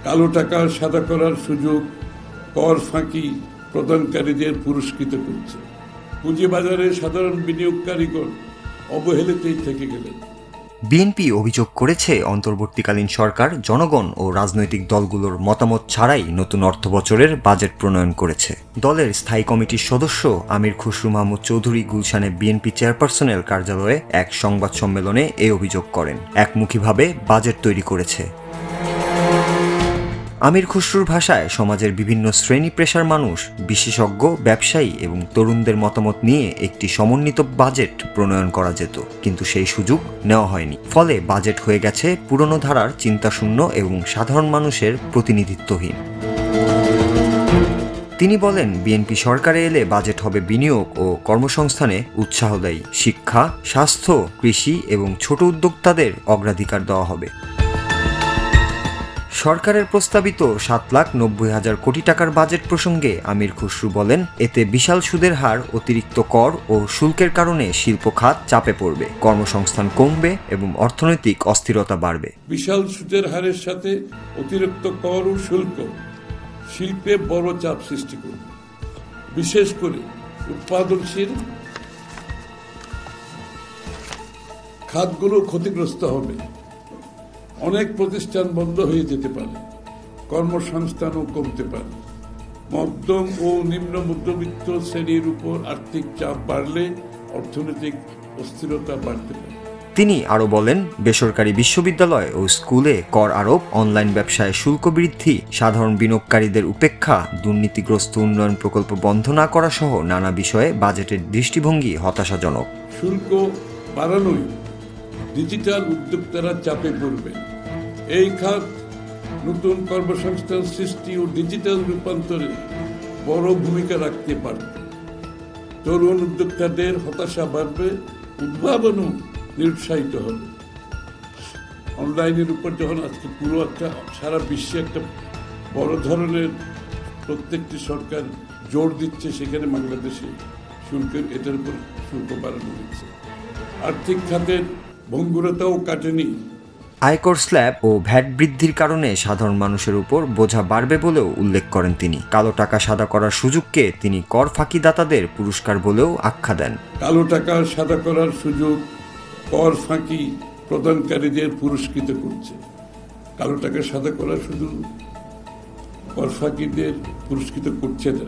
কালো টাকা সাদা করার সুযোগ, কর ফাঁকি প্রদানকারীদের পুরস্কৃত করছে। পুঁজিবাজারে সাধারণ বিনিয়োগকারীগণ অবহেলিতই থেকে গেলেন। বিএনপি অভিযোগ করেছে, অন্তর্বর্তীকালীন সরকার জনগণ ও রাজনৈতিক দলগুলোর মতামত ছাড়াই নতুন অর্থবছরের বাজেট প্রণয়ন করেছে। দলের স্থায়ী কমিটির সদস্য আমির খুসরু মাহমুদ চৌধুরী গুলশানে বিএনপি চেয়ারপারসনের কার্যালয়ে এক সংবাদ সম্মেলনে এই অভিযোগ করেন। একমুখীভাবে বাজেট তৈরি করেছে। আমির খুসরুর ভাষায়, সমাজের বিভিন্ন শ্রেণী পেশার মানুষ, বিশেষজ্ঞ, ব্যবসায়ী এবং তরুণদের মতামত নিয়ে একটি সমন্বিত বাজেট প্রণয়ন করা যেত, কিন্তু সেই সুযোগ নেওয়া হয়নি। ফলে বাজেট হয়ে গেছে পুরনো ধারার চিন্তাশূন্য এবং সাধারণ মানুষের প্রতিনিধিত্বহীন। তিনি বলেন, বিএনপি সরকারে এলে বাজেট হবে বিনিয়োগ ও কর্মসংস্থানে উৎসাহ দেয়। শিক্ষা, স্বাস্থ্য, কৃষি এবং ছোট উদ্যোক্তাদের অগ্রাধিকার দেওয়া হবে। সরকারের প্রস্তাবিত 7,90,000 কোটি টাকার বাজেট প্রসঙ্গে আমির খুসরু বলেন, এতে বিশাল সুদের হার, অতিরিক্ত কর ও শুল্কের কারণে শিল্প খাত চাপে পড়বে, কর্মসংস্থান কমবে এবং অর্থনৈতিক অস্থিরতা বাড়বে। বিশাল সুদের হারের সাথে অতিরিক্ত কর ও শুল্ক শিল্পে বড় চাপ সৃষ্টি করবে। বিশেষ করে উৎপাদনশীল খাতগুলো ক্ষতিগ্রস্ত হবে। অনেক প্রতিষ্ঠান বন্ধ হয়ে যেতে পারে, কর্মসংস্থানও কমতে পারে। মধ্যম ও নিম্ন মধ্যবিত্ত শ্রেণীর উপর আর্থিক চাপ বাড়লে অর্থনৈতিক অস্থিরতা বাড়তে পারে। তিনি আরও বলেন, বেসরকারি বিশ্ববিদ্যালয় ও স্কুলে কর আরোপ, অনলাইন ব্যবসায় শুল্ক বৃদ্ধি, সাধারণ বিনিয়োগকারীদের উপেক্ষা, দুর্নীতিগ্রস্ত উন্নয়ন প্রকল্প বন্ধ না করা সহ নানা বিষয়ে বাজেটের দৃষ্টিভঙ্গি হতাশাজনক। শুল্ক বাড়ানোই ডিজিটাল উদ্যোক্তারা চাপে পড়বে। এই খাত নতুন কর্মসংস্থান সৃষ্টি ও ডিজিটাল রূপান্তরে বড় ভূমিকা রাখতে পারবে। তরুণ উদ্যোক্তাদের হতাশা বাড়বে, উদ্ভাবনও নিরুৎসাহিত হবে। অনলাইনের উপর যখন আজকে পুরো একটা সারা বিশ্বে একটা বড় ধরনের প্রত্যেকটি সরকার জোর দিচ্ছে, সেখানে বাংলাদেশে শুল্কের এটার উপর শুল্ক বাড়ানো হচ্ছে। আর্থিক খাতের ভঙ্গুরতাও কাটেনি। আয়কর স্ল্যাব ও ভ্যাট বৃদ্ধির কারণে সাধারণ মানুষের উপর বোঝা বাড়বে বলেও উল্লেখ করেন তিনি। কালো টাকা সাদা করার সুযোগকে তিনি কর ফাঁকিদাতাদের পুরস্কার বলেও আখ্যা দেন। কালো টাকা সাদা করার সুযোগ, কর ফাঁকি প্রদানকারীদের পুরস্কৃত করছে। কালো টাকা সাদা করার শুধু কর ফাঁকিদের পুরস্কৃত করছে না,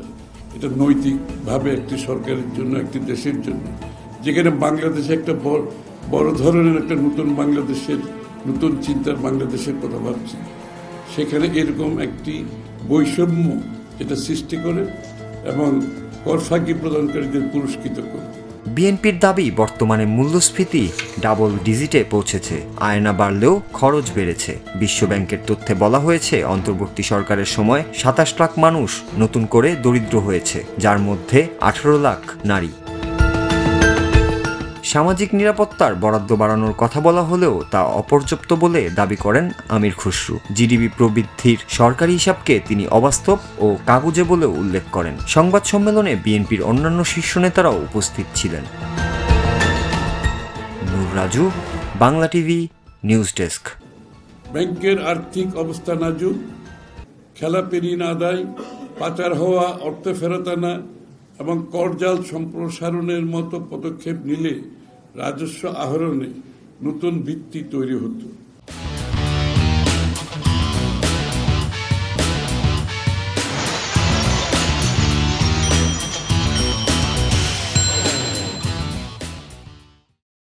এটা নৈতিকভাবে একটি সরকারের জন্য, একটি দেশের জন্য, যেখানে বাংলাদেশে একটা বড় ধরনের একটা নতুন বাংলাদেশের, নতুন চিন্তার বাংলাদেশের কথা ভাবছি, সেখানে এরকম একটি বৈষম্য এটা সৃষ্টি করে এবং কর ফাঁকি প্রদানকারীদের পুরস্কৃত করে। বিএনপির দাবি, বর্তমানে মূল্যস্ফীতি ডাবল ডিজিটে পৌঁছেছে, আয় না বাড়লেও খরচ বেড়েছে। বিশ্বব্যাংকের তথ্যে বলা হয়েছে, অন্তর্বর্তী সরকারের সময় 27 লাখ মানুষ নতুন করে দরিদ্র হয়েছে, যার মধ্যে 18 লাখ নারী। সামাজিক নিরাপত্তার বরাদ্দ বাড়ানোর কথা বলা হলেও তা অপর্যাপ্ত বলে দাবি করেন আমির খুসরু। জিডিপি প্রবৃদ্ধির সরকারি হিসাবকে তিনি অবাস্তব ও কাগুজে বলেও উল্লেখ করেন। সংবাদ সম্মেলনে বিএনপির অন্যান্য শীর্ষ নেতারাও উপস্থিত ছিলেন। Nur Raju, Bangla TV, news desk. ব্যাংকের আর্থিক অবস্থা নাজুক, খেলাপি ঋণ আদায়, পাচার হওয়া অর্থ ফেরত আনা এবং করজাল সম্প্রসারণের মতো পদক্ষেপ নিলে রাজস্ব আহরণে নতুন ভিত্তি তৈরি হতো।